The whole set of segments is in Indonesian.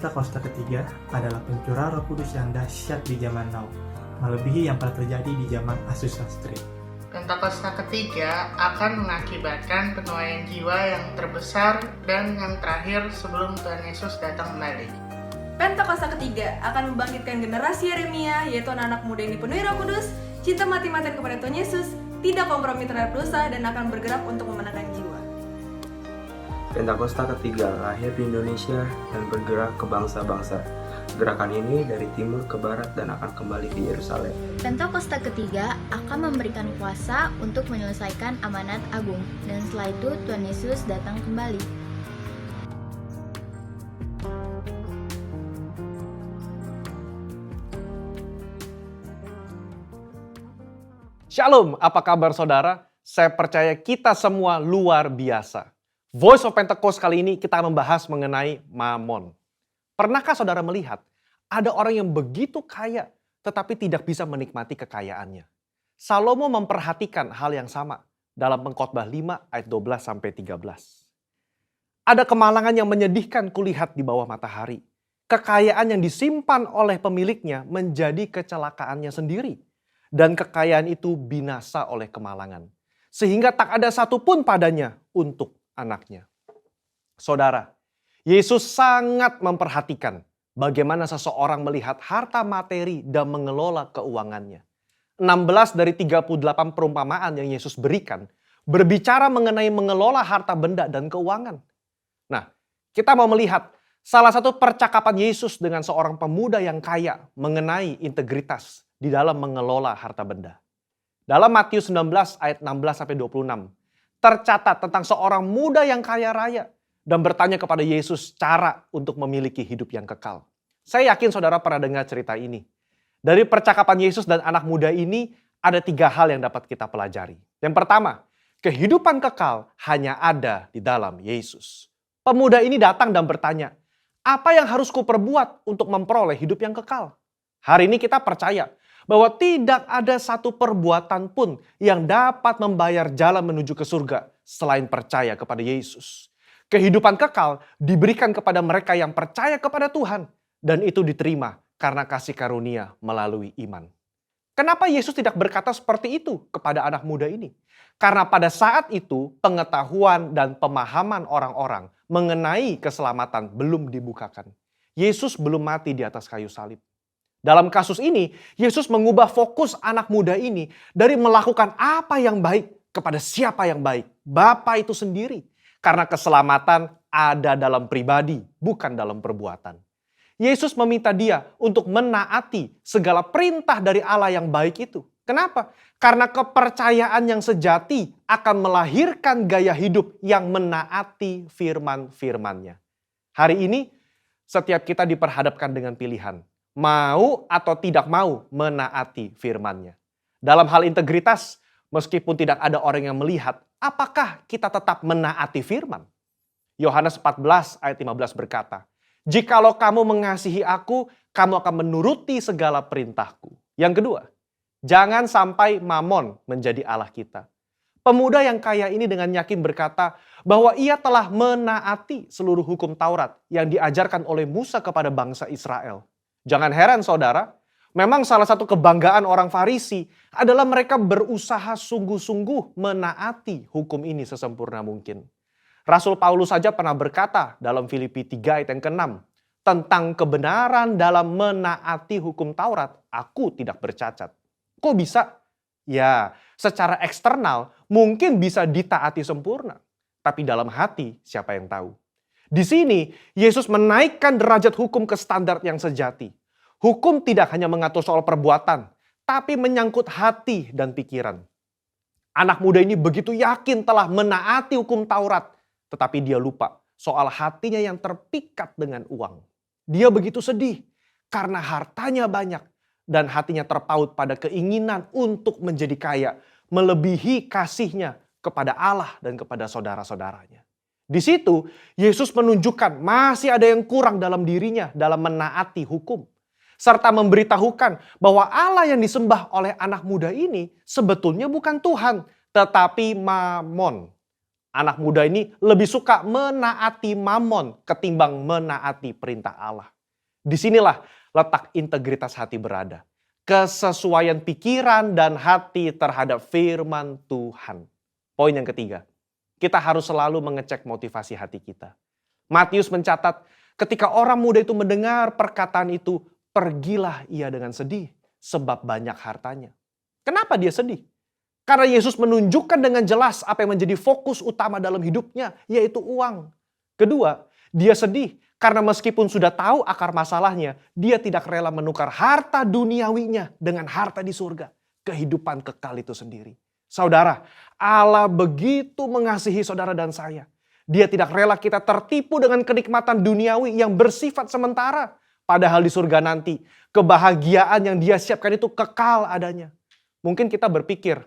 Pentakosta ketiga adalah pencurahan Roh Kudus yang dahsyat di zaman now, melebihi yang pernah terjadi di zaman Asusastri. Pentakosta ketiga akan mengakibatkan penuaian jiwa yang terbesar dan yang terakhir sebelum Tuhan Yesus datang kembali. Pentakosta ketiga akan membangkitkan generasi Yeremia, yaitu anak-anak muda yang dipenuhi Roh Kudus, cinta mati-matian kepada Tuhan Yesus, tidak kompromi terhadap dosa, dan akan bergerak untuk memenangkan jiwa. Pentakosta ketiga lahir di Indonesia dan bergerak ke bangsa-bangsa. Gerakan ini dari timur ke barat dan akan kembali ke Yerusalem. Pentakosta ketiga akan memberikan kuasa untuk menyelesaikan amanat agung, dan setelah itu Tuhan Yesus datang kembali. Shalom, apa kabar saudara? Saya percaya kita semua luar biasa. Voice of Pentecost kali ini kita membahas mengenai Mamon. Pernahkah saudara melihat ada orang yang begitu kaya tetapi tidak bisa menikmati kekayaannya? Salomo memperhatikan hal yang sama dalam Pengkhotbah 5 ayat 12-13. Ada kemalangan yang menyedihkan kulihat di bawah matahari. Kekayaan yang disimpan oleh pemiliknya menjadi kecelakaannya sendiri. Dan kekayaan itu binasa oleh kemalangan. Sehingga tak ada satupun padanya untuk anaknya. Saudara, Yesus sangat memperhatikan bagaimana seseorang melihat harta materi dan mengelola keuangannya. 16 dari 38 perumpamaan yang Yesus berikan berbicara mengenai mengelola harta benda dan keuangan. Nah, kita mau melihat salah satu percakapan Yesus dengan seorang pemuda yang kaya mengenai integritas di dalam mengelola harta benda. Dalam Matius 19 ayat 16-26, tercatat tentang seorang muda yang kaya raya dan bertanya kepada Yesus cara untuk memiliki hidup yang kekal. Saya yakin saudara pernah dengar cerita ini. Dari percakapan Yesus dan anak muda ini ada 3 hal yang dapat kita pelajari. Yang pertama, kehidupan kekal hanya ada di dalam Yesus. Pemuda ini datang dan bertanya, apa yang harus kuperbuat untuk memperoleh hidup yang kekal? Hari ini kita percaya bahwa tidak ada satu perbuatan pun yang dapat membayar jalan menuju ke surga selain percaya kepada Yesus. Kehidupan kekal diberikan kepada mereka yang percaya kepada Tuhan dan itu diterima karena kasih karunia melalui iman. Kenapa Yesus tidak berkata seperti itu kepada anak muda ini? Karena pada saat itu pengetahuan dan pemahaman orang-orang mengenai keselamatan belum dibukakan. Yesus belum mati di atas kayu salib. Dalam kasus ini, Yesus mengubah fokus anak muda ini dari melakukan apa yang baik kepada siapa yang baik. Bapa itu sendiri. Karena keselamatan ada dalam pribadi, bukan dalam perbuatan. Yesus meminta dia untuk menaati segala perintah dari Allah yang baik itu. Kenapa? Karena kepercayaan yang sejati akan melahirkan gaya hidup yang menaati firman-firmannya. Hari ini, setiap kita diperhadapkan dengan pilihan. Mau atau tidak mau menaati firman-Nya. Dalam hal integritas, meskipun tidak ada orang yang melihat, apakah kita tetap menaati firman? Yohanes 14 ayat 15 berkata, jikalau kamu mengasihi aku, kamu akan menuruti segala perintahku. Yang kedua, jangan sampai mamon menjadi Allah kita. Pemuda yang kaya ini dengan yakin berkata bahwa ia telah menaati seluruh hukum Taurat yang diajarkan oleh Musa kepada bangsa Israel. Jangan heran saudara, memang salah satu kebanggaan orang Farisi adalah mereka berusaha sungguh-sungguh menaati hukum ini sesempurna mungkin. Rasul Paulus saja pernah berkata dalam Filipi 3 ayat yang ke-6, tentang kebenaran dalam menaati hukum Taurat, aku tidak bercacat. Kok bisa? Ya, secara eksternal mungkin bisa ditaati sempurna. Tapi dalam hati siapa yang tahu? Di sini, Yesus menaikkan derajat hukum ke standar yang sejati. Hukum tidak hanya mengatur soal perbuatan, tapi menyangkut hati dan pikiran. Anak muda ini begitu yakin telah menaati hukum Taurat, tetapi dia lupa soal hatinya yang terpikat dengan uang. Dia begitu sedih karena hartanya banyak dan hatinya terpaut pada keinginan untuk menjadi kaya, melebihi kasihnya kepada Allah dan kepada saudara-saudaranya. Di situ, Yesus menunjukkan masih ada yang kurang dalam dirinya dalam menaati hukum. Serta memberitahukan bahwa Allah yang disembah oleh anak muda ini sebetulnya bukan Tuhan, tetapi Mamon. Anak muda ini lebih suka menaati Mamon ketimbang menaati perintah Allah. Disinilah letak integritas hati berada. Kesesuaian pikiran dan hati terhadap firman Tuhan. Poin yang ketiga, kita harus selalu mengecek motivasi hati kita. Matius mencatat, ketika orang muda itu mendengar perkataan itu, pergilah ia dengan sedih sebab banyak hartanya. Kenapa dia sedih? Karena Yesus menunjukkan dengan jelas apa yang menjadi fokus utama dalam hidupnya, yaitu uang. Kedua, dia sedih karena meskipun sudah tahu akar masalahnya, dia tidak rela menukar harta duniawinya dengan harta di surga. Kehidupan kekal itu sendiri. Saudara, Allah begitu mengasihi saudara dan saya. Dia tidak rela kita tertipu dengan kenikmatan duniawi yang bersifat sementara. Padahal di surga nanti, kebahagiaan yang dia siapkan itu kekal adanya. Mungkin kita berpikir,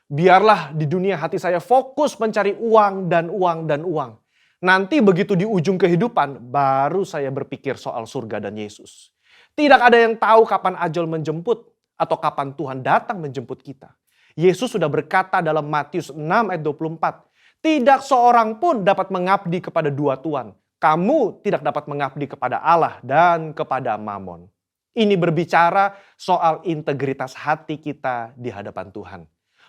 biarlah di dunia hati saya fokus mencari uang dan uang dan uang. Nanti begitu di ujung kehidupan, baru saya berpikir soal surga dan Yesus. Tidak ada yang tahu kapan ajal menjemput atau kapan Tuhan datang menjemput kita. Yesus sudah berkata dalam Matius 6 ayat 24, tidak seorang pun dapat mengabdi kepada dua tuan. Kamu tidak dapat mengabdi kepada Allah dan kepada Mamon. Ini berbicara soal integritas hati kita di hadapan Tuhan.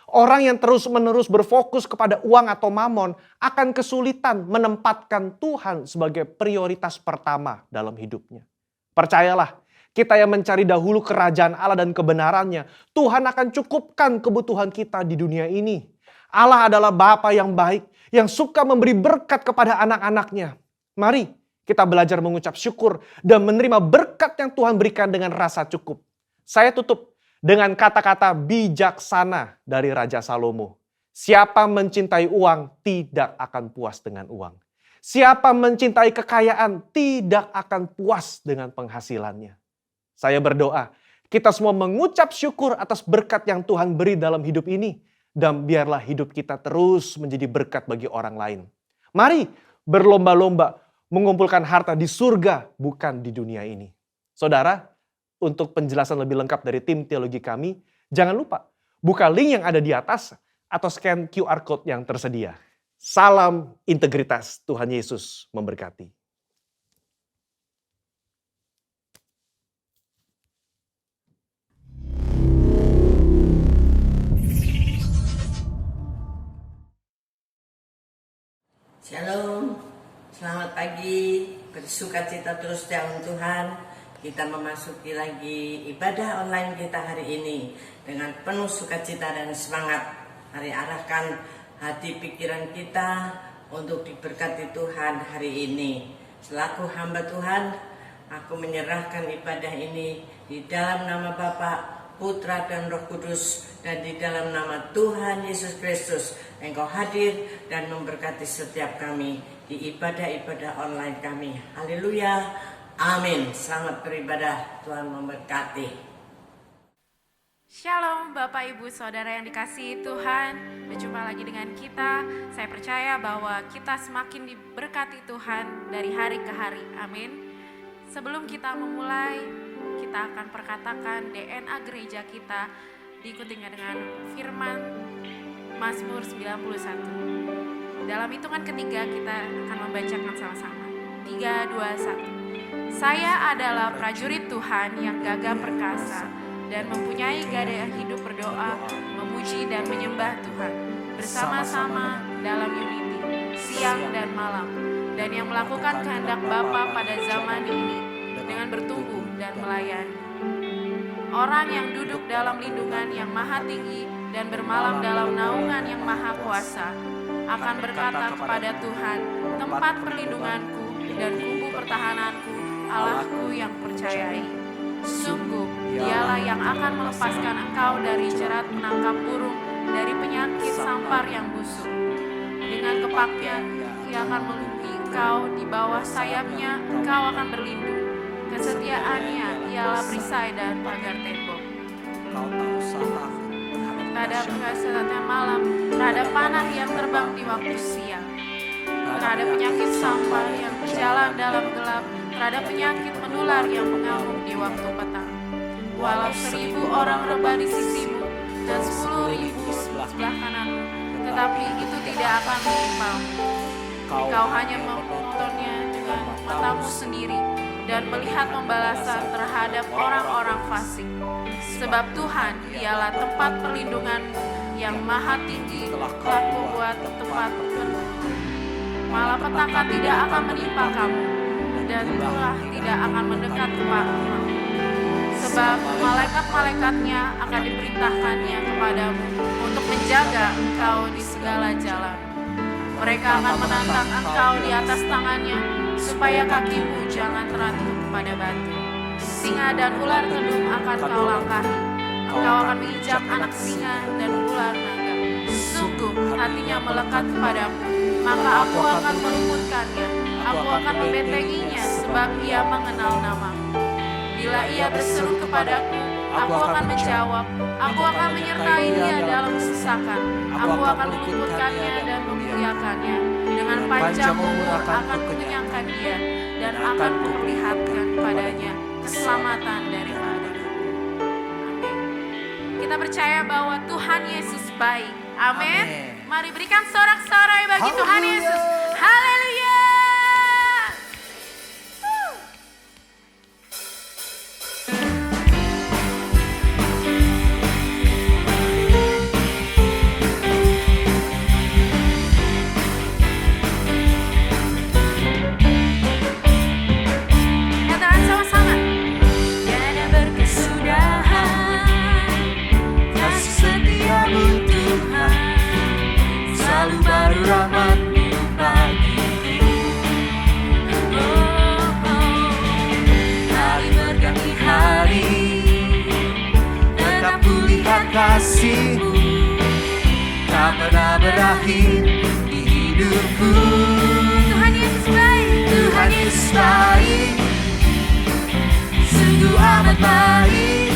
Orang yang terus-menerus berfokus kepada uang atau mamon akan kesulitan menempatkan Tuhan sebagai prioritas pertama dalam hidupnya. Percayalah, kita yang mencari dahulu kerajaan Allah dan kebenarannya, Tuhan akan cukupkan kebutuhan kita di dunia ini. Allah adalah Bapa yang baik, yang suka memberi berkat kepada anak-anaknya. Mari kita belajar mengucap syukur dan menerima berkat yang Tuhan berikan dengan rasa cukup. Saya tutup dengan kata-kata bijaksana dari Raja Salomo. Siapa mencintai uang tidak akan puas dengan uang. Siapa mencintai kekayaan tidak akan puas dengan penghasilannya. Saya berdoa, kita semua mengucap syukur atas berkat yang Tuhan beri dalam hidup ini. Dan biarlah hidup kita terus menjadi berkat bagi orang lain. Mari berlomba-lomba mengumpulkan harta di surga, bukan di dunia ini. Saudara, untuk penjelasan lebih lengkap dari tim teologi kami, jangan lupa buka link yang ada di atas atau scan QR Code yang tersedia. Salam integritas, Tuhan Yesus memberkati. Shalom, selamat pagi, bersukacita terus dalam Tuhan. Kita memasuki lagi ibadah online kita hari ini dengan penuh sukacita dan semangat. Mari arahkan hati pikiran kita untuk diberkati Tuhan hari ini. Selaku hamba Tuhan, aku menyerahkan ibadah ini di dalam nama Bapa, Putra dan Roh Kudus, dan di dalam nama Tuhan Yesus Kristus. Engkau hadir dan memberkati setiap kami di ibadah-ibadah online kami. Haleluya, amin. Selamat beribadah, Tuhan memberkati. Shalom Bapak Ibu Saudara yang dikasihi Tuhan, berjumpa lagi dengan kita. Saya percaya bahwa kita semakin diberkati Tuhan dari hari ke hari, amin. Sebelum kita memulai, kita akan perkatakan DNA gereja kita, diikuti dengan firman Mazmur 91. Dalam hitungan ketiga kita akan membacakan sama-sama. 3, 2, 1. Saya adalah prajurit Tuhan yang gagah perkasa dan mempunyai gaya hidup berdoa, memuji dan menyembah Tuhan bersama-sama dalam unity, siang dan malam, dan yang melakukan kehendak Bapa pada zaman ini dengan bertumbuh dan melayani. Orang yang duduk dalam lindungan yang maha tinggi dan bermalam dalam naungan yang maha kuasa akan berkata kepada Tuhan, tempat perlindunganku dan kubu pertahananku, Allahku yang percayai. Sungguh, dialah yang akan melepaskan engkau dari jerat menangkap burung, dari penyakit sampar yang busuk. Dengan kepaknya, ia akan melindungi engkau, di bawah sayapnya engkau akan berlindung. Kesetiaannya ialah perisai dan pagar tembok. Terhadap kesehatan malam, terhadap panah yang terbang di waktu siang, terhadap penyakit sampar yang berjalan dalam gelap, terhadap penyakit menular yang mengamuk di waktu petang. Walau 1000 orang rebah di sisimu dan 10.000 sebelah kananmu, tetapi itu tidak akan menimpamu. Kau hanya menontonnya dengan matamu sendiri. dan melihat pembalasan terhadap orang-orang fasik. Sebab Tuhan ialah tempat perlindunganmu yang maha tinggi, telah membuat tempat berlindung. Malapetaka tidak akan menimpa kamu, dan ulah tidak akan mendekat kepadamu. Sebab malaikat-malaikatnya akan diperintahkannya kepadamu untuk menjaga engkau di segala jalan. Mereka akan menantang engkau di atas tangannya, supaya kakimu jangan teratuh kepada batu. Singa dan ular tedung akan kau langkahi. Engkau akan menginjak anak singa dan ular naga. Sungguh hatinya melekat kepadamu, maka aku akan meluputkannya. Aku akan membentenginya, sebab ia mengenal namamu. Bila ia berseru kepadaku, aku akan menjawab. Aku akan menyertai dia dalam kesesakan. Aku akan meluputkannya dan memuliakannya. Dengan panjang umur akan mengenyangkan dia, dan akan kuperlihatkan padanya keselamatan daripada-Ku. Amin. Kita percaya bahwa Tuhan Yesus baik. Amin. Mari berikan sorak-sorai bagi Tuhan Yesus. Haleluya. Kasih-Mu tak pernah berakhir di hidupku. Tuhan Yesus baik. Tuhan Yesus baik, sungguh amat baik,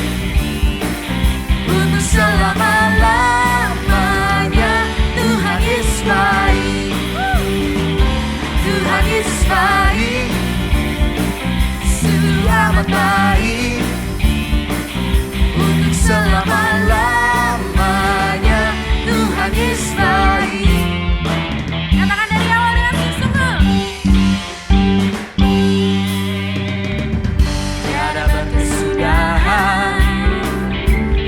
untuk selama-lamanya. Tuhan Yesus baik, Tuhan Yesus baik, sungguh amat baik, untuk selama-lamanya. Tuhan Yesus baik. Katakan dari awal dengan sungguh-sungguh. Tiada berkesudahan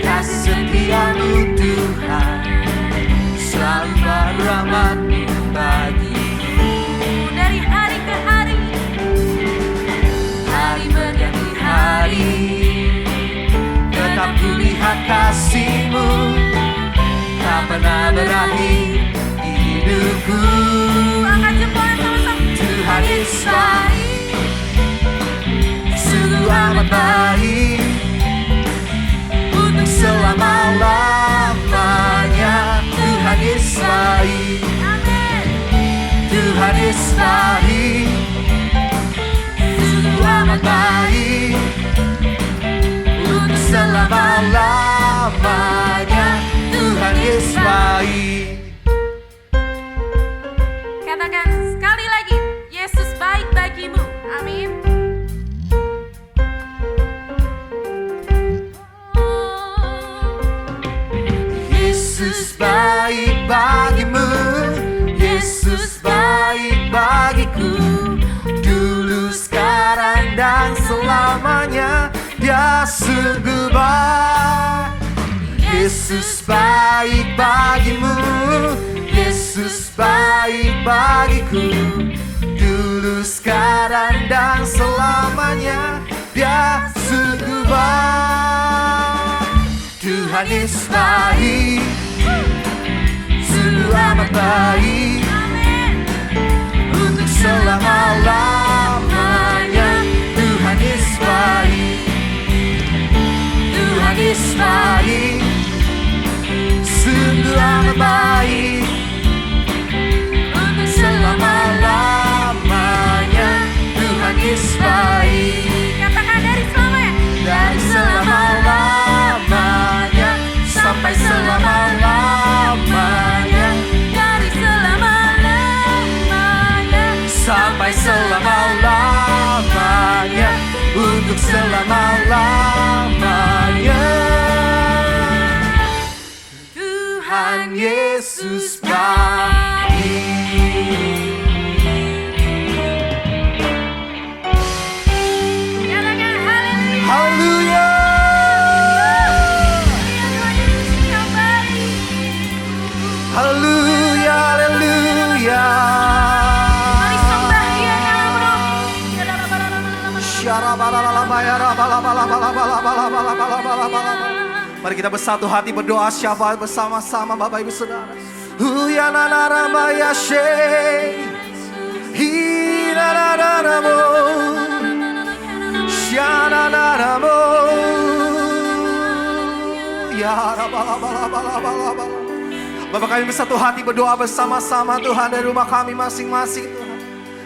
kasih setia-Mu Tuhan, selalu baru rahmat-Mu bagiku. Dari hari ke hari, Hari berganti hari, tetap kulihat kasih-Mu tak pernah berakhir di hidupku. angkat jempolnya sama-sama. Tuhan Yesus baik, sungguh amat baik, untuk selama-lamanya. Tuhan Yesus baik, Amin. Tuhan Yesus baik, sungguh amat baik, untuk selama-lamanya. Tuhan Yesus baik. Katakan sekali lagi, Yesus baik bagimu. Amin. Yesus baik bagimu, Yesus baik bagiku, dulu, sekarang, dan selamanya. Dia sungguh baik. Yesus baik bagimu, Yesus baik bagiku, dulu, sekarang, dan selamanya. Dia sungguh baik. Tuhan Yesus baik, sungguh amat baik, untuk selama-lamanya. Tuhan Yesus baik, Tuhan Yesus baik, sungguh amat baik, untuk selama-lamanya. Tuhan Yesus baik, Katakan dari selamanya. dari selama-lamanya sampai selama-lamanya, Dari selama-lamanya. sampai selama-lamanya, untuk selama-lamanya. Tuhan Yesus baik. Mari kita bersatu hati berdoa syafaat bersama-sama Bapak Ibu Saudara. Huyananaramaya she. Hinanaramo. Syananaramo. Ya Rabbalabalabalabala. Bapak kami bersatu hati berdoa bersama-sama Tuhan dari rumah kami masing-masing Tuhan.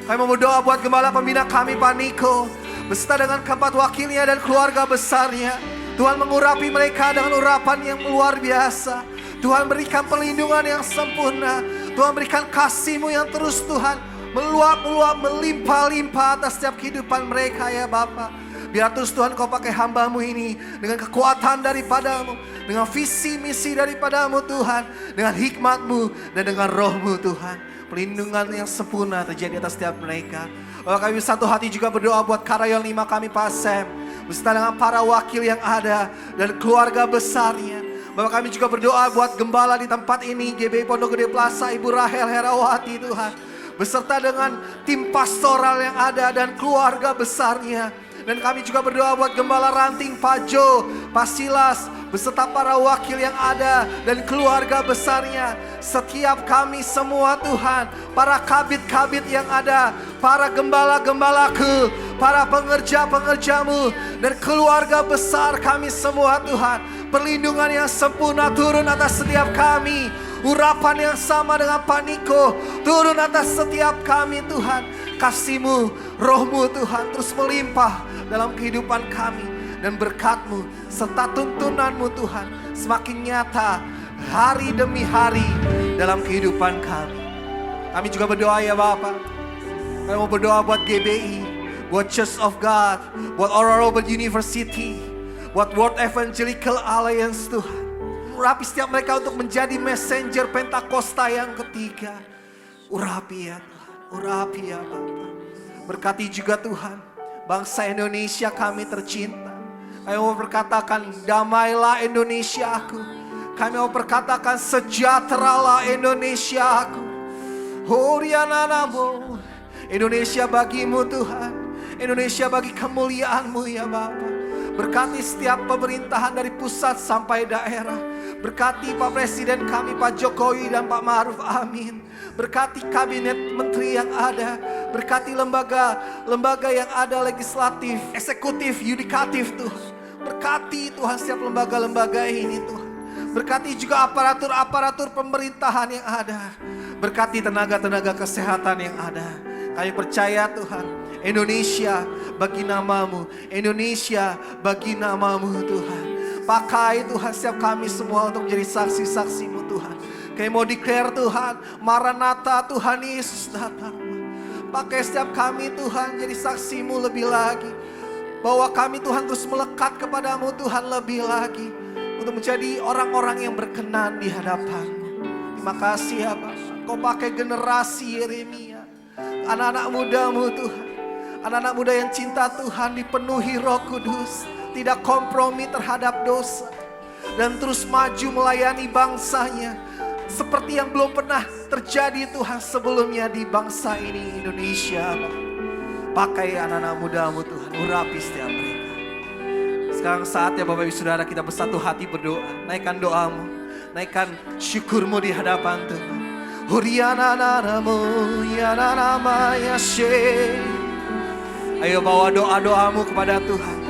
Kami mau berdoa buat gembala pembina kami Pak Niko, beserta dengan keempat wakilnya dan keluarga besarnya. Tuhan mengurapi mereka dengan urapan yang luar biasa. Tuhan berikan perlindungan yang sempurna. Tuhan berikan kasih-Mu yang terus Tuhan meluap-luap, melimpah-limpah atas setiap kehidupan mereka ya Bapa. Biar terus Tuhan Kau pakai hamba-Mu ini dengan kekuatan daripada-Mu, dengan visi misi daripada-Mu Tuhan, dengan hikmat-Mu dan dengan roh-Mu Tuhan. Perlindungan yang sempurna terjadi atas setiap mereka. Kami satu hati juga berdoa buat Karyawan 5 kami Pak Sam, beserta dengan para wakil yang ada dan keluarga besarnya. Bapak kami juga berdoa buat gembala di tempat ini, GBI Pondok Gede Plaza, Ibu Rahel Herawati Tuhan, beserta dengan tim pastoral yang ada dan keluarga besarnya. Dan kami juga berdoa buat Gembala Ranting, Pak Jo, Pak Silas, beserta para wakil yang ada dan keluarga besarnya. Setiap kami semua Tuhan, para kabit-kabit yang ada, para gembala-gembalaku, para pengerja-pengerjamu, dan keluarga besar kami semua Tuhan. Perlindungan yang sempurna turun atas setiap kami. Urapan yang sama dengan Pak Niko turun atas setiap kami Tuhan. Kasih-Mu, roh-Mu Tuhan terus melimpah dalam kehidupan kami. Dan berkat-Mu serta tuntunan-Mu Tuhan semakin nyata hari demi hari dalam kehidupan kami. Kami juga berdoa ya Bapak. Kami mau berdoa buat GBI, buat Church of God, buat Aurora University, buat World Evangelical Alliance Tuhan. Urapi setiap mereka untuk menjadi messenger Pentakosta yang ketiga. Urapi ya Tuhan, urapi ya Bapak. Berkati juga Tuhan bangsa Indonesia kami tercinta. Kami mau berkatakan damailah Indonesia aku. Kami mau berkatakan sejahteralah Indonesia aku. Horiananamo. Indonesia bagimu Tuhan. Indonesia bagi kemuliaan-Mu ya Bapak. Berkati setiap pemerintahan dari pusat sampai daerah. Berkati Pak Presiden kami Pak Jokowi dan Pak Ma'ruf Amin. Berkati kabinet menteri yang ada. Berkati lembaga yang ada, legislatif, eksekutif, yudikatif Tuhan. Berkati Tuhan setiap lembaga-lembaga ini Tuhan. Berkati juga aparatur-aparatur pemerintahan yang ada. Berkati tenaga-tenaga kesehatan yang ada. Kami percaya Tuhan, Indonesia bagi nama-Mu, Indonesia bagi nama-Mu Tuhan. Pakai Tuhan setiap kami semua untuk menjadi saksi-saksi-Mu Tuhan. Kami mau declare Tuhan, Maranatha Tuhan Yesus datang. Pakai setiap kami Tuhan jadi saksi-Mu lebih lagi. Bahwa kami Tuhan terus melekat kepada-Mu Tuhan lebih lagi. Untuk menjadi orang-orang yang berkenan di hadapan-Mu. Terima kasih ya Bapak. Kau pakai generasi Yeremia. Anak-anak muda-Mu Tuhan. Anak-anak muda yang cinta Tuhan, dipenuhi Roh Kudus. Tidak kompromi terhadap dosa. Dan terus maju melayani bangsanya. Seperti yang belum pernah terjadi Tuhan sebelumnya di bangsa ini Indonesia. Pakai anak-anak muda-Mu Tuhan, urapi setiap mereka. Sekarang saatnya Bapak Ibu Saudara kita bersatu hati berdoa. Naikkan doa-Mu, naikkan syukur-Mu di hadapan Tuhan. Huriananaramu yananama yashe. Ayo bawa doa-doamu kepada Tuhan.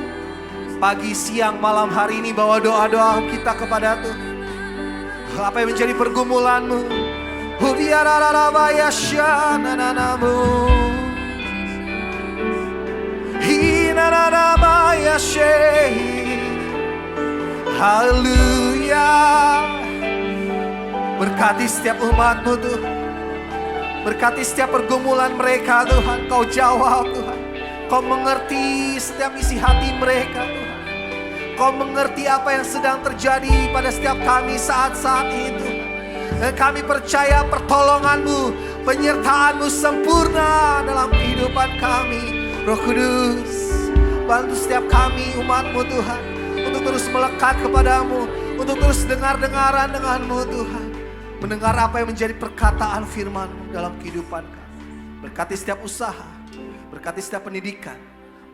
Pagi, siang, malam hari ini bawa doa-doa kita kepada Tuhan. Apa yang menjadi pergumulanmu? Hubiararabayasyanananamu. Hinananamayashe. Haleluya. Berkati setiap umat-Mu Tuhan. Berkati setiap pergumulan mereka Tuhan. Kau jawab Tuhan. Kau mengerti setiap isi hati mereka Tuhan. Kau mengerti apa yang sedang terjadi pada setiap kami saat-saat itu. Dan kami percaya pertolongan-Mu, penyertaan-Mu sempurna dalam kehidupan kami. Roh Kudus, bantu setiap kami umat-Mu Tuhan. Untuk terus melekat kepada-Mu. Untuk terus dengar-dengaran dengan-Mu Tuhan. Mendengar apa yang menjadi perkataan firman-Mu dalam kehidupan kami. Berkati setiap usaha. Berkati setiap pendidikan.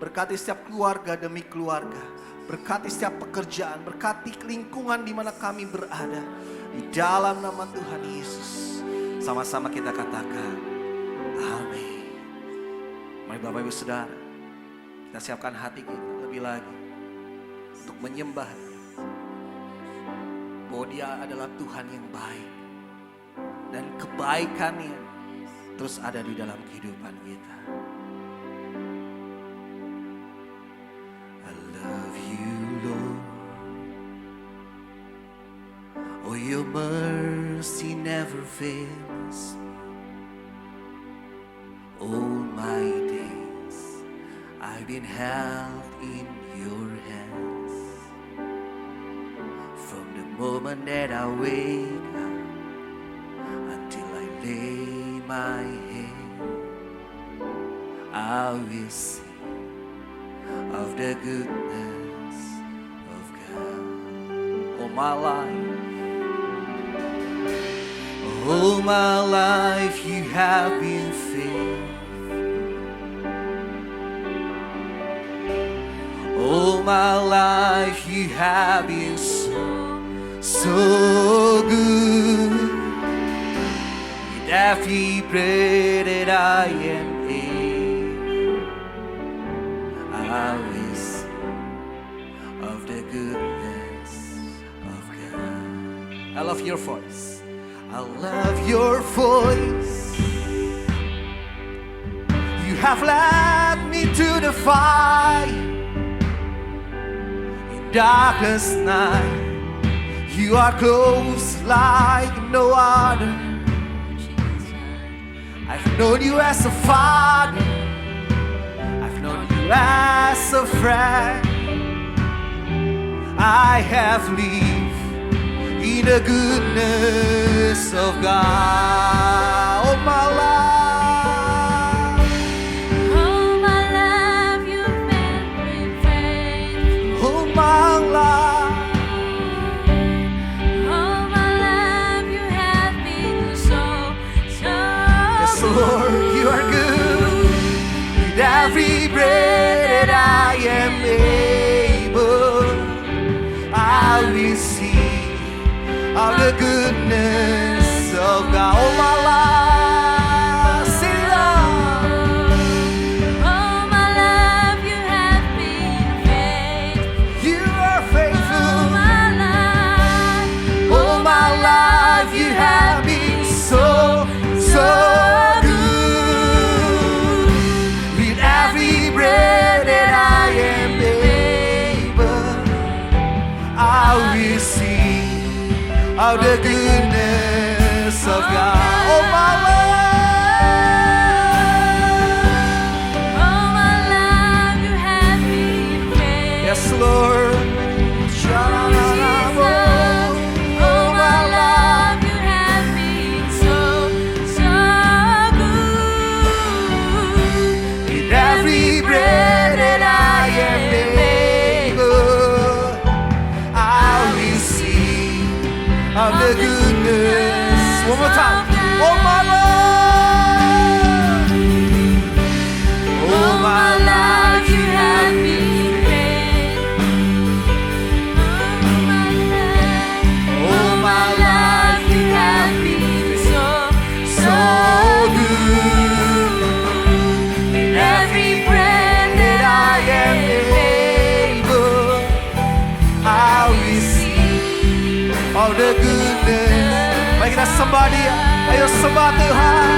Berkati setiap keluarga demi keluarga. Berkati setiap pekerjaan. Berkati lingkungan di mana kami berada. Di dalam nama Tuhan Yesus. Sama-sama kita katakan, amin. Mari Bapak Ibu Saudara, kita siapkan hati kita lebih lagi untuk menyembah Dia. Bahwa Dia adalah Tuhan yang baik. Dan kebaikannya terus ada di dalam kehidupan kita. I love you, Lord. Oh, your mercy never fails me. All my days I've been held in your hands. From the moment that I wake up until I lay my head, I will sing of the goodness of God. All my life you have been faithful. All my life you have been so good. With every breath that I am able, I will sing of the goodness of God. I love your voice. I love your voice. You have led me to the fire. In darkest night, you are close like no other. I've known you as a father. I've known you as a friend. I have lived in the goodness of God. All my life, you've been faithful. all my life, You have been so yes, Lord, good. you are good. With every breath that I am able, I will sing of the goodness of God. All my life, sing it out. All my life you have been faithful. You are faithful. All my life you have been so good. With every breath that I am able, I will sing of the goodness of God. Oh, my life you have been faithful. yes, Lord. Sha-la-la-la-bo. All my life you have been so good. With every breath that I am able, I will sing of the goodness. One more time. Oh, my life. Oh, my life you have been faithful. Oh, my life you have been so good. With every breath that I am able, I will sing of the goodness. Mari kita sembah Dia. Ayo sembah Tuhan.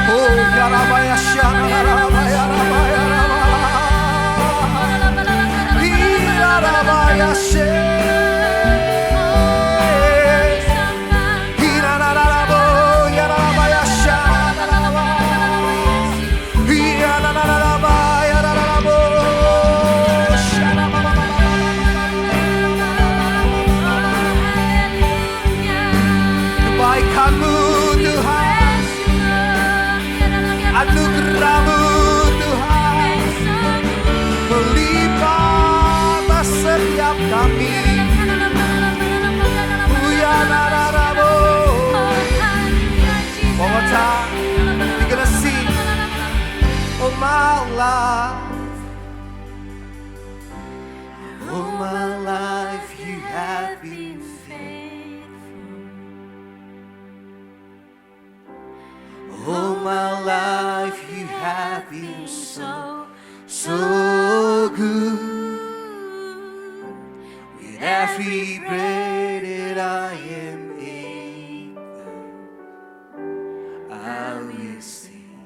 Oh, ya Rabaya, Sharabaya, Rabaya, Ya Rabaya, kebaikan-Mu Tuhan, anugerah-Mu Tuhan, melimpah atas setiap kami. Ya so good. With every breath that I am able, I will sing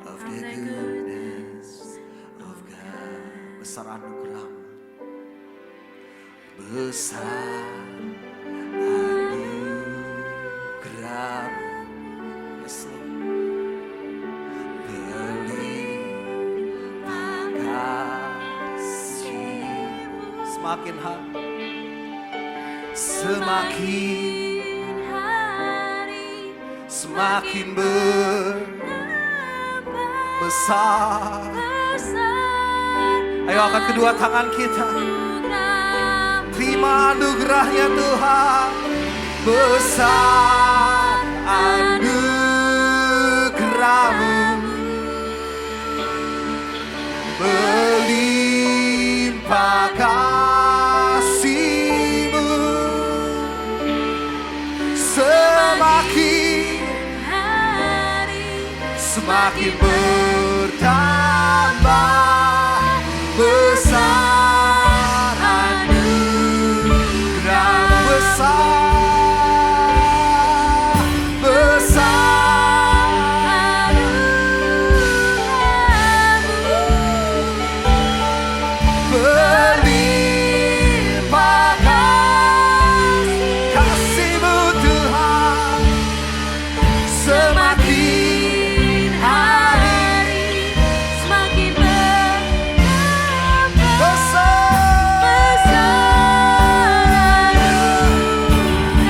of the goodness of God. Besar anugerah-Mu, besar anugerah-Mu. Yes, Lord. Berlimpah kasih-Mu. Semakin hari, semakin hari, semakin besar. Ayo angkat kedua tangan kita, terima anugerahnya Tuhan. Besar anugerah-Mu, berlimpah kasih-Mu. Semakin bertambah besar anugerah, besar berlimpah kasih-Mu Tuhan. Semakin hari, semakin besar.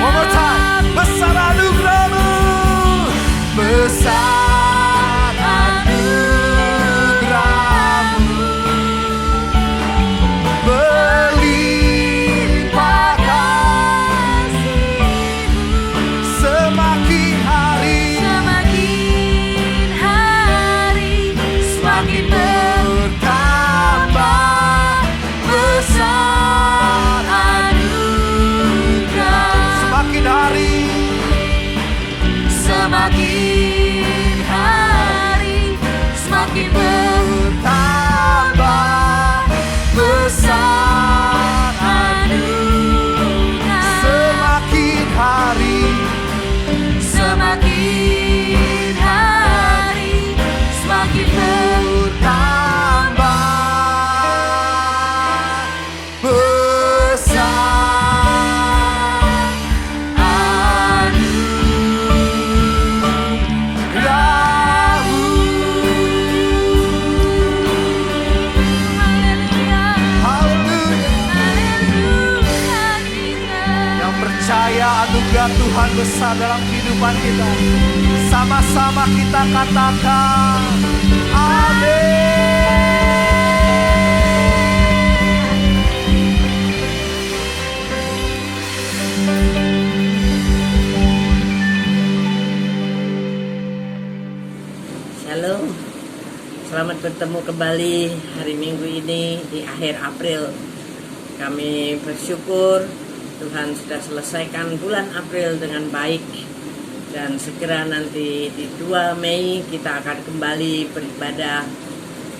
One more time. Besar anugerah-Mu, besar anugerah-Mu, berlimpah kasih-Mu. Semakin hari, semakin bertambah besar anugerah. Semakin hari, semakin bertambah besar anugerah. Semakin hari, semakin bertambah besar anugerah-Mu. Haleluya. Yang percaya anugerah Tuhan besar dalam kehidupan kita, sama-sama kita katakan amin. Shalom, selamat bertemu kembali hari Minggu ini di akhir April. Kami bersyukur Tuhan sudah selesaikan bulan April dengan baik. Dan segera nanti di 2 Mei kita akan kembali beribadah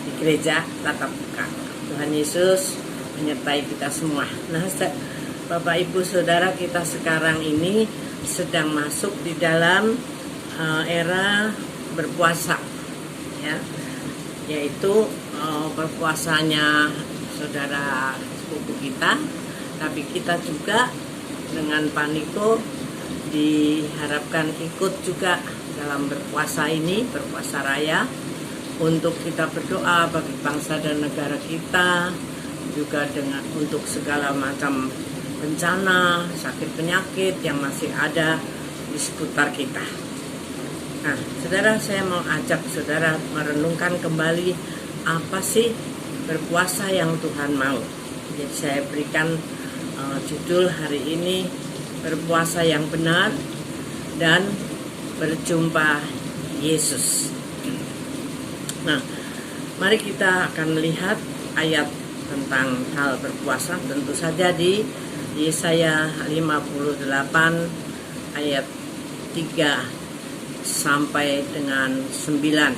di gereja tatap muka. Tuhan Yesus menyertai kita semua. Nah, Bapak Ibu Saudara, kita sekarang ini sedang masuk di dalam era berpuasa, ya, yaitu berpuasanya saudara sepupu kita, tapi kita juga dengan Paniko diharapkan ikut juga dalam berpuasa ini, berpuasa raya, untuk kita berdoa bagi bangsa dan negara kita, juga dengan untuk segala macam bencana, sakit penyakit yang masih ada di sekitar kita. Nah, saudara, saya mau ajak saudara merenungkan kembali apa sih berpuasa yang Tuhan mau. Jadi saya berikan judul hari ini, berpuasa yang benar dan berjumpa Yesus. Nah, mari kita akan melihat ayat tentang hal berpuasa, tentu saja di Yesaya 58 ayat 3 sampai dengan 9.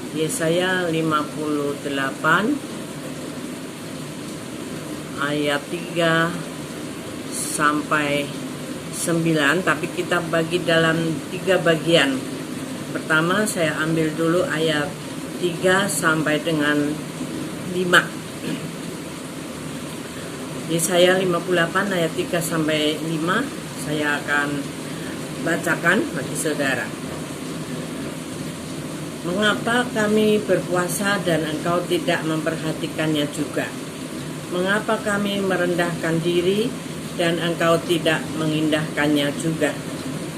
Yesaya 58 ayat 3 sampai 9, tapi kita bagi dalam 3 bagian. Pertama saya ambil dulu ayat 3 sampai dengan 5. Yesaya 58 ayat 3 sampai 5 saya akan bacakan bagi saudara. Mengapa kami berpuasa dan engkau tidak memperhatikannya juga? Mengapa kami merendahkan diri dan engkau tidak mengindahkannya juga?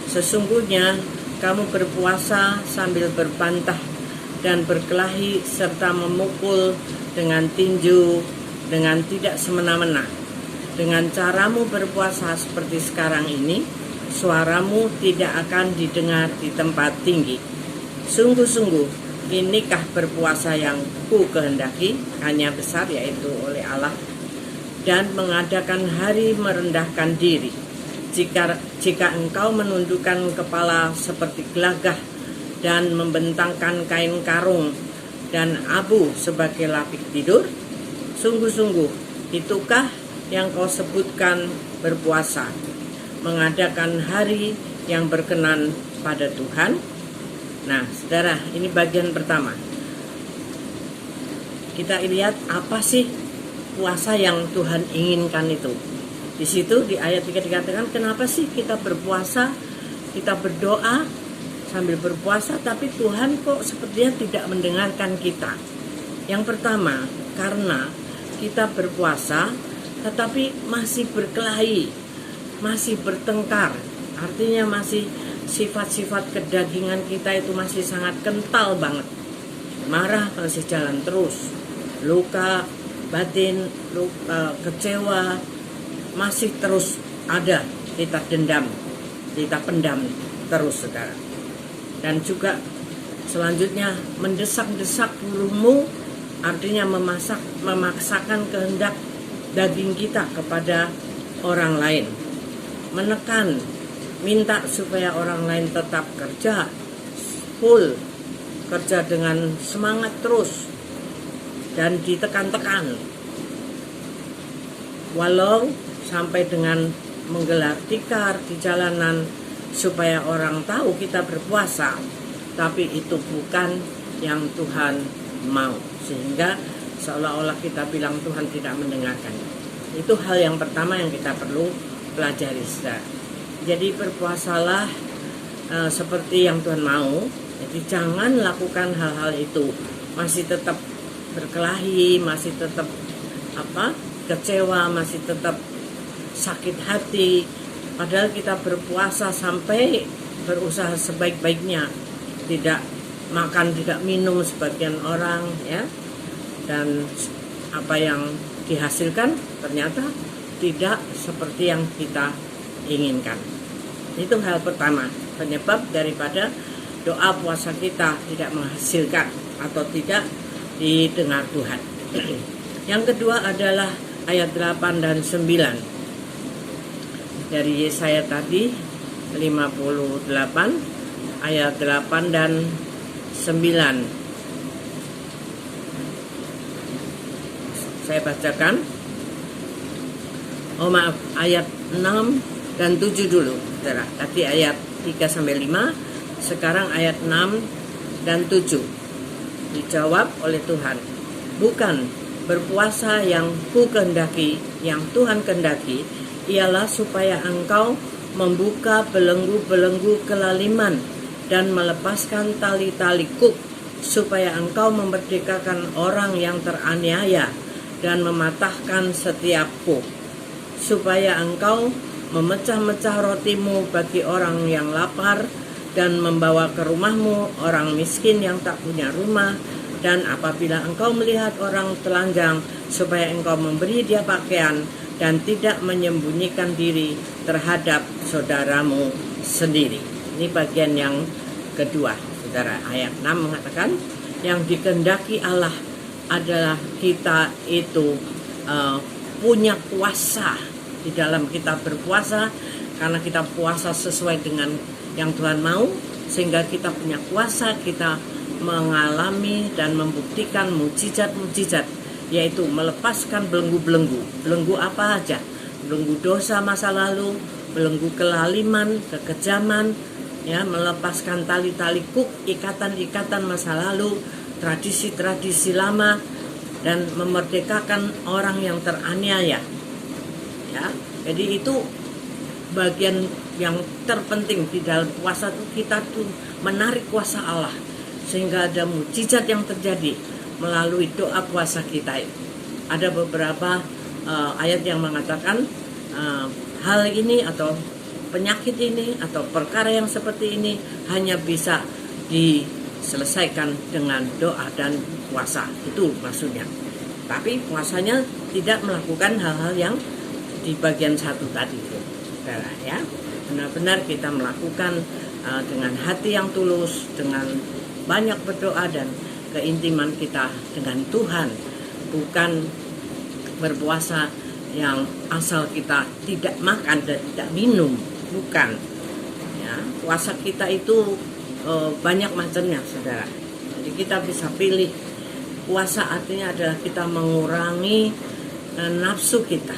Sesungguhnya kamu berpuasa sambil berbantah dan berkelahi serta memukul dengan tinju dengan tidak semena-mena. Dengan caramu berpuasa seperti sekarang ini, suaramu tidak akan didengar di tempat tinggi. Sungguh-sungguh, inikah berpuasa yang ku kehendaki, hanya besar yaitu oleh Allah, dan mengadakan hari merendahkan diri. Jika engkau menundukkan kepala seperti gelagah dan membentangkan kain karung dan abu sebagai lapik tidur, sungguh-sungguh itukah yang kau sebutkan berpuasa, mengadakan hari yang berkenan pada Tuhan? Nah, saudara, ini bagian pertama. Kita lihat apa sih puasa yang Tuhan inginkan itu. Di situ di ayat 3 dikatakan, kenapa sih kita berpuasa, kita berdoa sambil berpuasa, tapi Tuhan kok sepertinya tidak mendengarkan kita. Yang pertama, karena kita berpuasa tetapi masih berkelahi, masih bertengkar. Artinya masih sifat-sifat kedagingan kita itu masih sangat kental banget. Marah masih jalan terus, luka batin, kecewa masih terus ada, kita dendam, kita pendam terus, saudara. Dan juga selanjutnya mendesak-desak bulumu, artinya memaksakan kehendak daging kita kepada orang lain, menekan, minta supaya orang lain tetap kerja full, kerja dengan semangat terus, dan ditekan-tekan, walau sampai dengan menggelar tikar di jalanan supaya orang tahu kita berpuasa, tapi itu bukan yang Tuhan mau, sehingga seolah-olah kita bilang Tuhan tidak mendengarkan. Itu hal yang pertama yang kita perlu pelajari, saudara. Jadi berpuasalah seperti yang Tuhan mau. Jadi jangan lakukan hal-hal itu. Masih tetap berkelahi, masih tetap kecewa, masih tetap sakit hati. Padahal kita berpuasa sampai berusaha sebaik-baiknya, tidak makan, tidak minum sebagian orang, ya. Dan apa yang dihasilkan ternyata tidak seperti yang kita inginkan. Itu hal pertama, penyebab daripada doa puasa kita tidak menghasilkan atau tidak didengar Tuhan. Yang kedua adalah ayat 8 dan 9 dari Yesaya tadi, 58 ayat 8 dan 9. Saya bacakan. Ayat 6 dan 7 dulu, saudara. Tadi ayat 3 sampai 5, sekarang ayat 6 dan 7. Dijawab oleh Tuhan, bukan berpuasa yang ku kehendaki, yang Tuhan kehendaki, ialah supaya engkau membuka belenggu-belenggu kelaliman dan melepaskan tali-tali kuk, supaya engkau memerdekakan orang yang teraniaya dan mematahkan setiap kuk, supaya engkau memecah-mecah rotimu bagi orang yang lapar dan membawa ke rumahmu orang miskin yang tak punya rumah. Dan apabila engkau melihat orang telanjang, supaya engkau memberi dia pakaian dan tidak menyembunyikan diri terhadap saudaramu sendiri. Ini bagian yang kedua, saudara. Ayat 6 mengatakan, yang dikehendaki Allah adalah kita itu punya kuasa di dalam kita berpuasa, karena kita puasa sesuai dengan yang Tuhan mau, sehingga kita punya kuasa, kita mengalami dan membuktikan mujizat-mujizat, yaitu melepaskan belenggu-belenggu. Belenggu apa aja? Belenggu dosa masa lalu, belenggu kelaliman, kekejaman, ya, melepaskan tali-tali kuk, ikatan-ikatan masa lalu, tradisi-tradisi lama, dan memerdekakan orang yang teraniaya. Ya, jadi itu bagian yang terpenting di dalam puasa itu, kita tuh menarik kuasa Allah sehingga ada mujizat yang terjadi melalui doa puasa kita. Ada beberapa ayat yang mengatakan hal ini atau penyakit ini atau perkara yang seperti ini hanya bisa diselesaikan dengan doa dan puasa. Itu maksudnya. Tapi puasanya tidak melakukan hal-hal yang di bagian 1 tadi itu. Ya, benar-benar kita melakukan dengan hati yang tulus, dengan banyak berdoa dan keintiman kita dengan Tuhan, bukan berpuasa yang asal kita tidak makan dan tidak minum, bukan. Ya, puasa kita itu banyak macamnya, saudara. Jadi kita bisa pilih. Puasa artinya adalah kita mengurangi nafsu kita.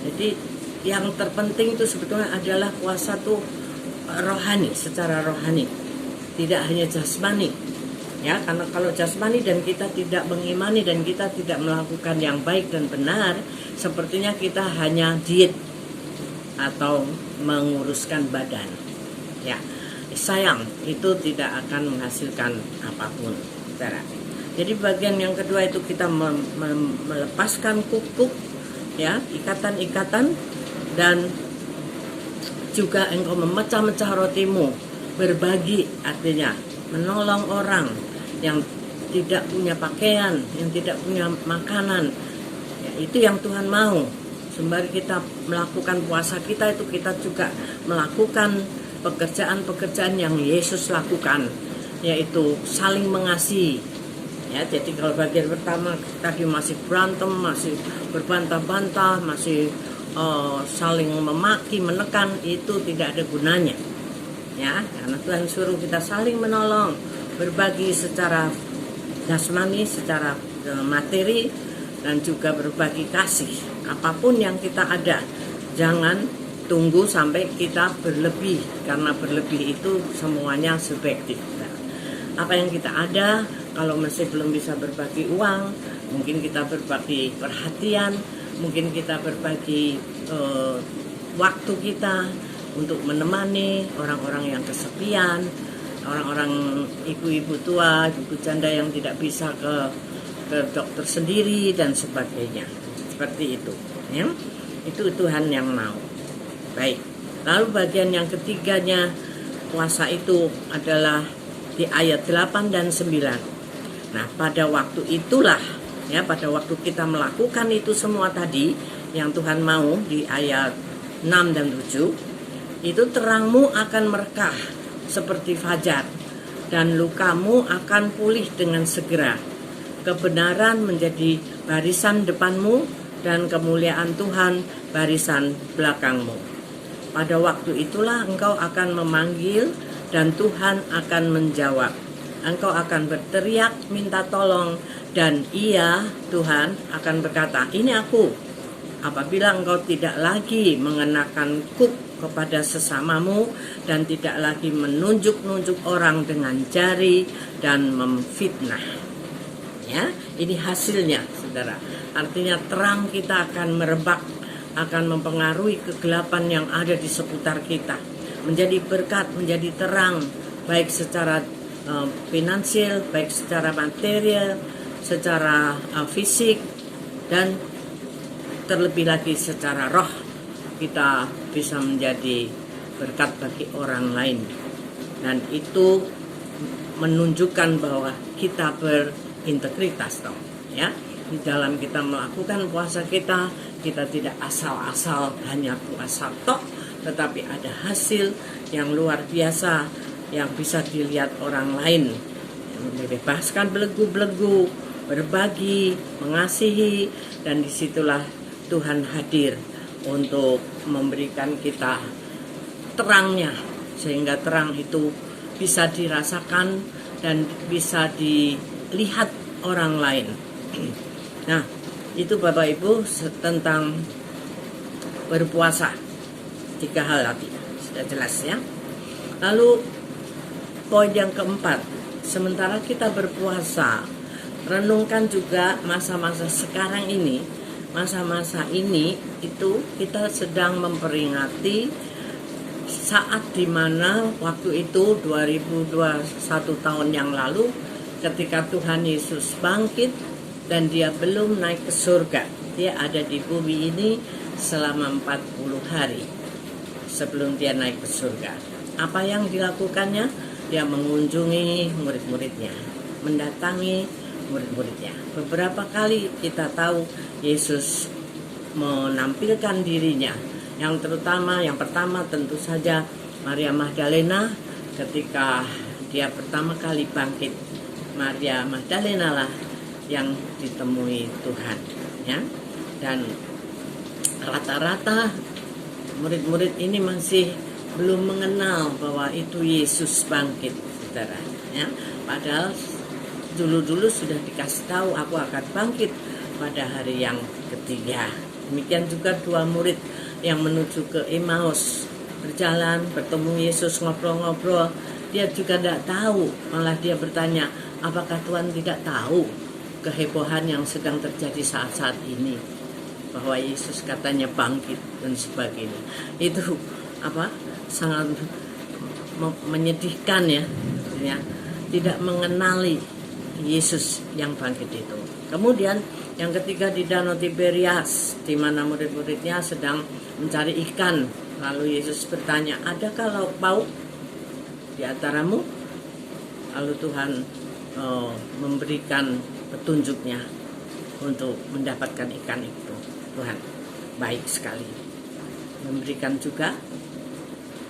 Jadi yang terpenting itu sebetulnya adalah puasa tuh rohani, secara rohani, tidak hanya jasmani. Ya, karena kalau jasmani dan kita tidak mengimani dan kita tidak melakukan yang baik dan benar, sepertinya kita hanya diet atau menguruskan badan. Ya, sayang, itu tidak akan menghasilkan apapun. Jadi bagian yang kedua itu kita melepaskan kuk-kuk, ya, ikatan-ikatan, dan juga engkau memecah-mecah rotimu, berbagi, artinya menolong orang yang tidak punya pakaian, yang tidak punya makanan. Ya, itu yang Tuhan mau. Sembari kita melakukan puasa kita itu, kita juga melakukan pekerjaan-pekerjaan yang Yesus lakukan, yaitu saling mengasihi. Ya, jadi kalau bagian pertama tadi masih berantem, masih berbantah-bantah, masih saling memaki, menekan, itu tidak ada gunanya. Ya, karena Tuhan suruh kita saling menolong, berbagi secara jasmani, secara materi, dan juga berbagi kasih. Apapun yang kita ada, jangan tunggu sampai kita berlebih, karena berlebih itu semuanya subjektif. Nah, apa yang kita ada, kalau masih belum bisa berbagi uang, mungkin kita berbagi perhatian, mungkin kita berbagi waktu kita untuk menemani orang-orang yang kesepian, orang-orang ibu-ibu tua, ibu janda yang tidak bisa ke dokter sendiri dan sebagainya. Seperti itu, ya. Itu Tuhan yang mau. Baik. Lalu bagian yang ketiganya, puasa itu adalah di ayat 8 dan 9. Nah, pada waktu itulah, ya, pada waktu kita melakukan itu semua tadi yang Tuhan mau di ayat 6 dan 7, itu terangmu akan merekah seperti fajar dan lukamu akan pulih dengan segera. Kebenaran menjadi barisan depanmu dan kemuliaan Tuhan barisan belakangmu. Pada waktu itulah engkau akan memanggil dan Tuhan akan menjawab. Engkau akan berteriak minta tolong dan Ia, Tuhan, akan berkata, ini aku. Apabila engkau tidak lagi mengenakan kuk kepada sesamamu dan tidak lagi menunjuk-nunjuk orang dengan jari dan memfitnah. Ya, ini hasilnya, saudara. Artinya terang kita akan merebak, akan mempengaruhi kegelapan yang ada di seputar kita. Menjadi berkat, menjadi terang, baik secara finansial, baik secara material, secara fisik, dan terlebih lagi secara roh. Kita bisa menjadi berkat bagi orang lain. Dan itu menunjukkan bahwa kita berintegritas, toh, ya. Di dalam kita melakukan puasa kita tidak asal-asal hanya puasa toh, tetapi ada hasil yang luar biasa yang bisa dilihat orang lain. Membebaskan belenggu-belenggu, berbagi, mengasihi, dan disitulah Tuhan hadir untuk memberikan kita terangnya, sehingga terang itu bisa dirasakan dan bisa dilihat orang lain. Nah, itu Bapak Ibu tentang berpuasa. 3 hal tadi sudah jelas ya. Lalu poin yang keempat, sementara kita berpuasa, renungkan juga masa-masa sekarang ini. Masa-masa ini itu kita sedang memperingati saat dimana waktu itu 2021 tahun yang lalu ketika Tuhan Yesus bangkit dan dia belum naik ke surga. Dia ada di bumi ini selama 40 hari sebelum dia naik ke surga. Apa yang dilakukannya? Dia mengunjungi murid-muridnya, mendatangi murid-muridnya. Beberapa kali kita tahu Yesus menampilkan dirinya. Yang pertama tentu saja Maria Magdalena ketika dia pertama kali bangkit. Maria Magdalena lah yang ditemui Tuhan, ya. Dan rata-rata murid-murid ini masih belum mengenal bahwa itu Yesus bangkit, saudara. Ya, padahal dulu-dulu sudah dikasih tahu aku akan bangkit pada hari yang ketiga. Demikian juga 2 murid yang menuju ke Emmaus berjalan bertemu Yesus ngobrol-ngobrol. Dia juga tidak tahu, malah dia bertanya, apakah Tuhan tidak tahu kehebohan yang sedang terjadi saat-saat ini, bahwa Yesus katanya bangkit dan sebagainya. Itu sangat menyedihkan ya, tidak mengenali Yesus yang bangkit itu. Kemudian yang ketiga di Danau Tiberias, di mana murid-muridnya sedang mencari ikan. Lalu Yesus bertanya, adakah lauk pauk di antaramu? Lalu Tuhan memberikan petunjuknya untuk mendapatkan ikan itu. Tuhan baik sekali, memberikan juga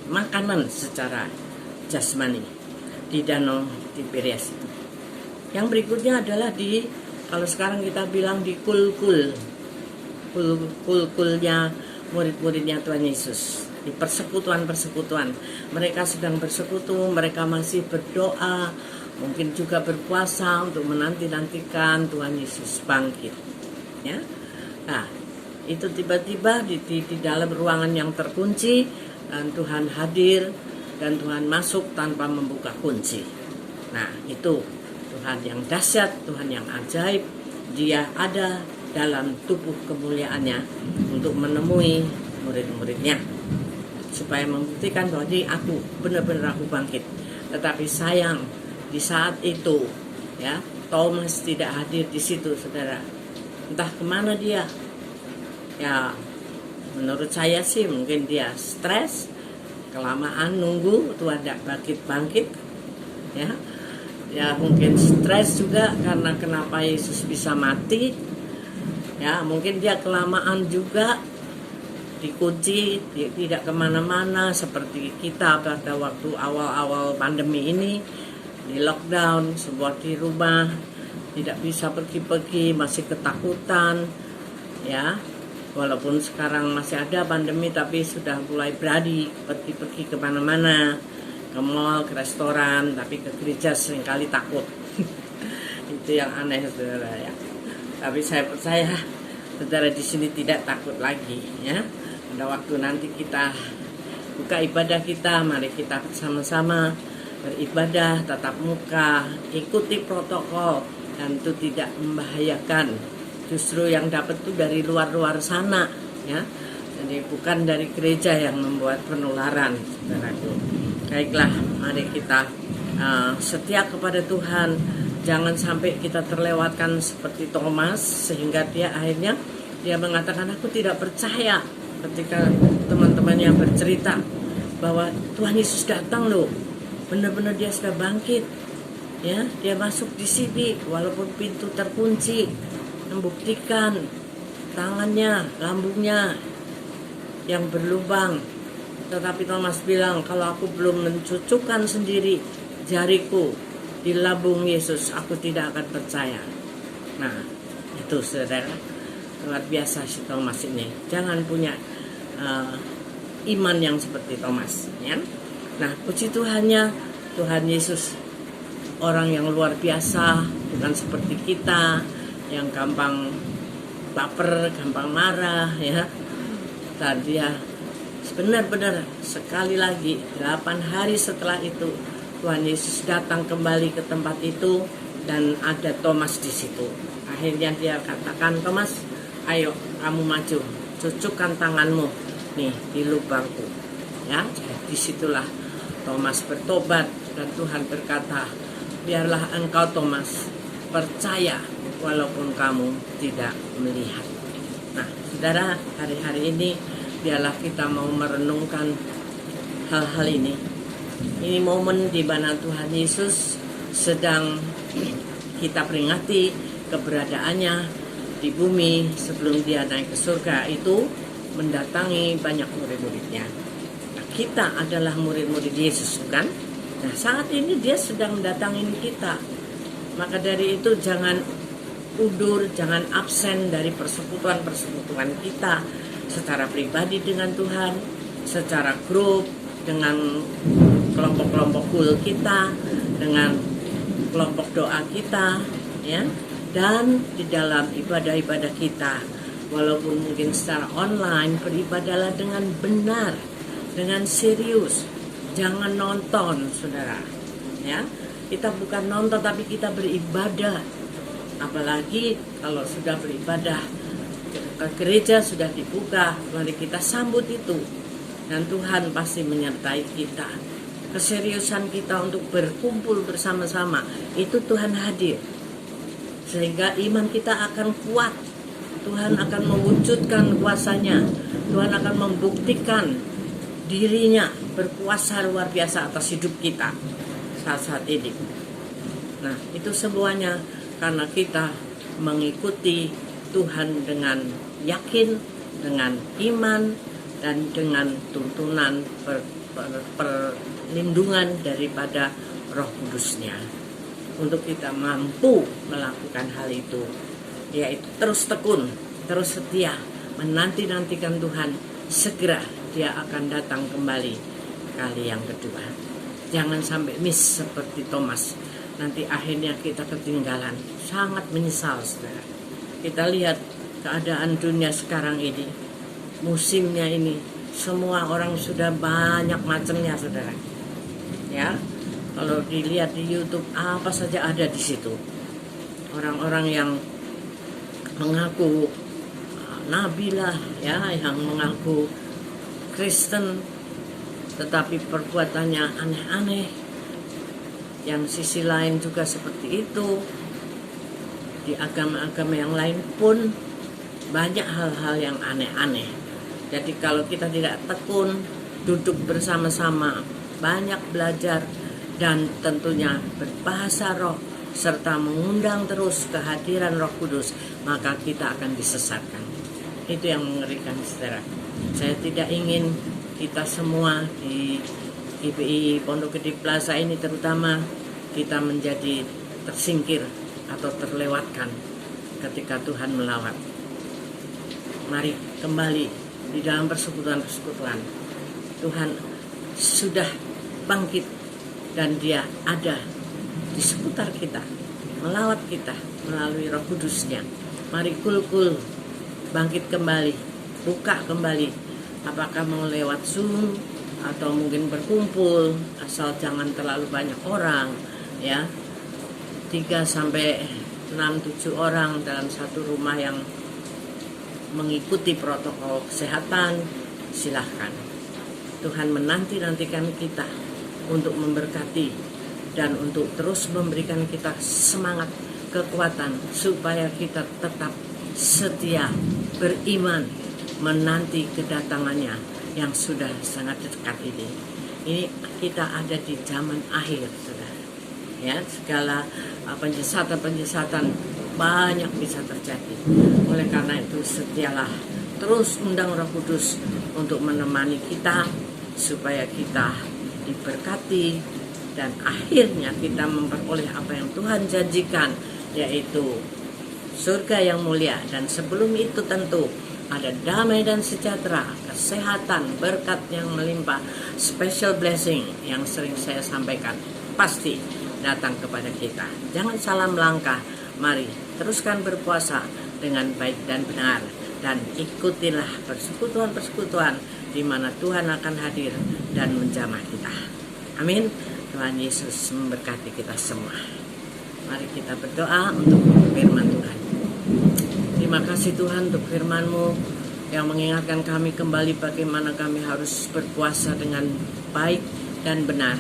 makanan secara jasmani di Danau Tiberias itu. Yang berikutnya adalah kalau sekarang kita bilang di kulkulnya murid-muridnya Tuhan Yesus, di persekutuan-persekutuan. Mereka sedang bersekutu, mereka masih berdoa, mungkin juga berpuasa untuk menanti-nantikan Tuhan Yesus bangkit. Ya. Nah, itu tiba-tiba di dalam ruangan yang terkunci, dan Tuhan hadir dan Tuhan masuk tanpa membuka kunci. Nah, itu Tuhan yang dahsyat, Tuhan yang ajaib. Dia ada dalam tubuh kemuliaannya untuk menemui murid-muridnya, supaya membuktikan bahwa aku benar-benar aku bangkit. Tetapi sayang, di saat itu ya, Thomas tidak hadir di situ, saudara. Entah kemana dia. Ya, menurut saya sih mungkin dia stres, kelamaan nunggu Tuhan tidak bangkit-bangkit. Ya mungkin stres juga karena kenapa Yesus bisa mati. Ya, mungkin dia kelamaan juga dikunci, tidak kemana-mana seperti kita pada waktu awal-awal pandemi ini, di lockdown, semua di rumah, tidak bisa pergi-pergi, masih ketakutan, ya. Walaupun sekarang masih ada pandemi, tapi sudah mulai berani pergi-pergi kemana-mana, ke mall, ke restoran, tapi ke gereja seringkali takut. Itu yang aneh, saudara ya. Tapi saya percaya saudara di sini tidak takut lagi, ya. Pada waktu nanti kita buka ibadah kita, mari kita bersama-sama beribadah tatap muka, ikuti protokol, dan itu tidak membahayakan. Justru yang dapat itu dari luar-luar sana, ya. Jadi bukan dari gereja yang membuat penularan, saudaraku. Baiklah, mari kita setia kepada Tuhan. Jangan sampai kita terlewatkan seperti Thomas, sehingga dia akhirnya mengatakan, aku tidak percaya, ketika teman-temannya bercerita bahwa Tuhan Yesus datang loh, benar-benar dia sudah bangkit, ya, dia masuk di sini walaupun pintu terkunci, membuktikan tangannya, lambungnya yang berlubang. Tetapi Thomas bilang, kalau aku belum mencucukkan sendiri jariku di lambung Yesus, aku tidak akan percaya. Nah, itu saudara, luar biasa si Thomas ini. Jangan punya iman yang seperti Thomas, ya. Nah, puji Tuhannya, Tuhan Yesus orang yang luar biasa, bukan seperti kita yang gampang baper, gampang marah ya. Dan dia benar-benar sekali lagi 8 hari setelah itu Tuhan Yesus datang kembali ke tempat itu dan ada Thomas di situ. Akhirnya dia katakan, Thomas, ayo kamu maju, cucukkan tanganmu nih di lubangku. Ya, disitulah Thomas bertobat dan Tuhan berkata, biarlah engkau Thomas percaya walaupun kamu tidak melihat. Nah, saudara, hari-hari ini biarlah kita mau merenungkan hal-hal ini. Ini momen di mana Tuhan Yesus sedang kita peringati keberadaannya di bumi sebelum dia naik ke surga itu mendatangi banyak murid-muridnya. Nah, kita adalah murid-murid Yesus, bukan? Nah, saat ini dia sedang mendatangi kita. Maka dari itu jangan undur, jangan absen dari persekutuan-persekutuan kita secara pribadi dengan Tuhan, secara grup, dengan kelompok-kelompok kul kita, dengan kelompok doa kita, ya, dan di dalam ibadah-ibadah kita, walaupun mungkin secara online, beribadahlah dengan benar, dengan serius, jangan nonton, saudara, ya. Kita bukan nonton tapi kita beribadah. Apalagi kalau sudah beribadah, gereja sudah dibuka, mari kita sambut itu. Dan Tuhan pasti menyertai kita. Keseriusan kita untuk berkumpul bersama-sama, itu Tuhan hadir. Sehingga iman kita akan kuat. Tuhan akan mewujudkan kuasanya. Tuhan akan membuktikan dirinya berkuasa luar biasa atas hidup kita saat-saat ini. Nah, itu semuanya karena kita mengikuti Tuhan dengan yakin, dengan iman, dan dengan tuntunan perlindungan daripada Roh Kudus-Nya. Untuk kita mampu melakukan hal itu, yaitu terus tekun, terus setia, menanti-nantikan Tuhan, segera dia akan datang kembali kali yang kedua. Jangan sampai miss seperti Thomas. Nanti akhirnya kita ketinggalan. Sangat menyesal, saudara. Kita lihat keadaan dunia sekarang ini. Musimnya ini. Semua orang sudah banyak macamnya, saudara. Ya, kalau dilihat di YouTube, apa saja ada di situ. Orang-orang yang mengaku nabi lah, ya, yang mengaku Kristen, tetapi perbuatannya aneh-aneh. Yang sisi lain juga seperti itu. Di agama-agama yang lain pun banyak hal-hal yang aneh-aneh. Jadi kalau kita tidak tekun, duduk bersama-sama, banyak belajar, dan tentunya berbahasa roh, serta mengundang terus kehadiran Roh Kudus, maka kita akan disesatkan. Itu yang mengerikan, saudara. Saya tidak ingin kita semua di GPI Pondok Gede Plaza ini terutama kita menjadi tersingkir atau terlewatkan ketika Tuhan melawat. Mari kembali di dalam persekutuan-persekutuan. Tuhan sudah bangkit dan dia ada di seputar kita, melawat kita melalui Roh Kudus-Nya. Mari kul-kul bangkit kembali, buka kembali. Apakah mau lewat Zoom atau mungkin berkumpul, asal jangan terlalu banyak orang, ya. 3 sampai 6, 7 orang dalam satu rumah yang mengikuti protokol kesehatan, silahkan. Tuhan menanti-nantikan kita untuk memberkati dan untuk terus memberikan kita semangat, kekuatan supaya kita tetap setia, beriman, menanti kedatangannya yang sudah sangat dekat ini. Ini kita ada di zaman akhir, saudara. Ya, segala penyesatan banyak bisa terjadi. Oleh karena itu setialah terus undang Roh Kudus untuk menemani kita supaya kita diberkati dan akhirnya kita memperoleh apa yang Tuhan janjikan, yaitu surga yang mulia. Dan sebelum itu tentu ada damai dan sejahtera, kesehatan, berkat yang melimpah, special blessing yang sering saya sampaikan. Pasti datang kepada kita. Jangan salah melangkah. Mari teruskan berpuasa dengan baik dan benar, dan ikutilah persekutuan-persekutuan di mana Tuhan akan hadir dan menjamah kita. Amin. Tuhan Yesus memberkati kita semua. Mari kita berdoa untuk firman Tuhan. Terima kasih Tuhan untuk firman-Mu yang mengingatkan kami kembali bagaimana kami harus berpuasa dengan baik dan benar.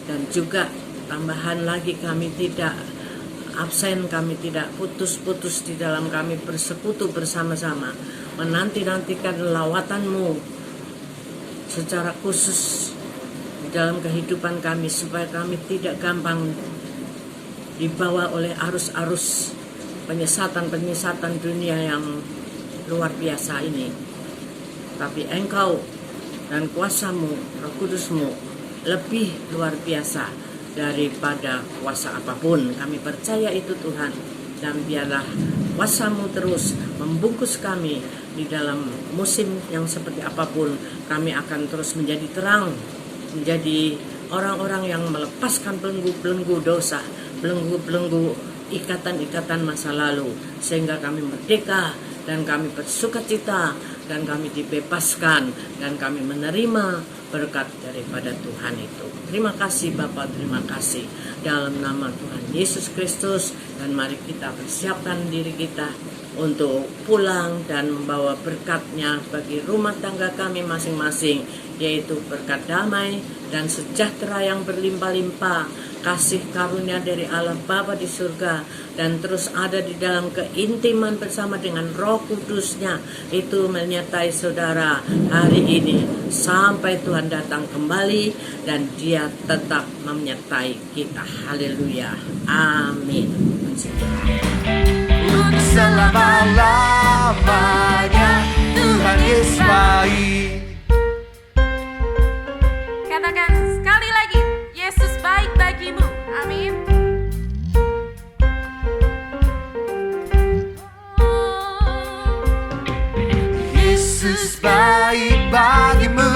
Dan juga tambahan lagi, kami tidak absen, kami tidak putus-putus di dalam kami bersekutu bersama-sama, menanti-nantikan lawatan-Mu secara khusus di dalam kehidupan kami, supaya kami tidak gampang dibawa oleh arus-arus penyesatan dunia yang luar biasa ini. Tapi Engkau dan kuasa-Mu, Roh Kudus-Mu lebih luar biasa daripada kuasa apapun. Kami percaya itu Tuhan, dan biarlah kuasa-Mu terus membungkus kami di dalam musim yang seperti apapun. Kami akan terus menjadi terang, menjadi orang-orang yang melepaskan belenggu-belenggu dosa, belenggu-belenggu ikatan-ikatan masa lalu, sehingga kami merdeka dan kami bersukacita dan kami dibebaskan dan kami menerima berkat daripada Tuhan itu. Terima kasih Bapa, terima kasih dalam nama Tuhan Yesus Kristus. Dan mari kita persiapkan diri kita untuk pulang dan membawa berkat-Nya bagi rumah tangga kami masing-masing, yaitu berkat damai dan sejahtera yang berlimpah-limpah, kasih karunia dari Allah Bapa di surga, dan terus ada di dalam keintiman bersama dengan Roh Kudus-Nya itu menyertai saudara hari ini sampai Tuhan datang kembali, dan Dia tetap menyertai kita. Haleluya. Amin. Untuk selama-lamanya Tuhan Yesus baik. Katakan sekali lagi, Yesus baik bagimu. Amin. Yesus baik bagimu,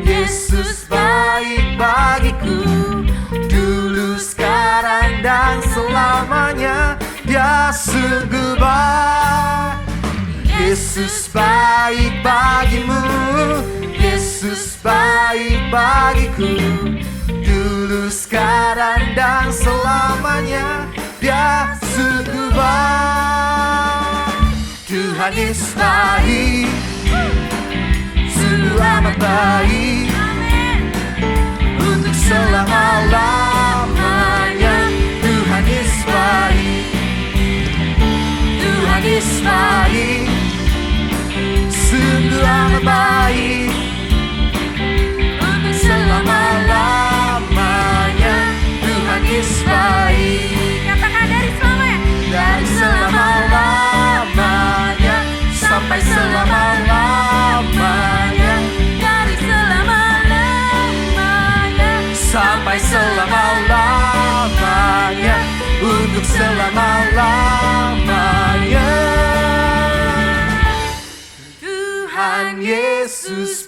Yesus baik bagiku, dulu, sekarang, dan selamanya. Dia sungguh baik. Yesus baik bagimu, Yesus baik bagiku, dulu, sekarang, dan selamanya. Dia sungguh baik. Tuhan Yesus baik, sungguh amat baik. Untuk selama-lamanya Tuhan Yesus baik. Tuhan Yesus baik, sungguh amat baik. Untuk selama-lamanya Tuhan Yesus baik. Katakan dari selamanya. Dari selama-lamanya sampai selama-lamanya. Dari selama-lamanya Sampai selama-lamanya. Untuk selama-lamanya Tuhan Yesus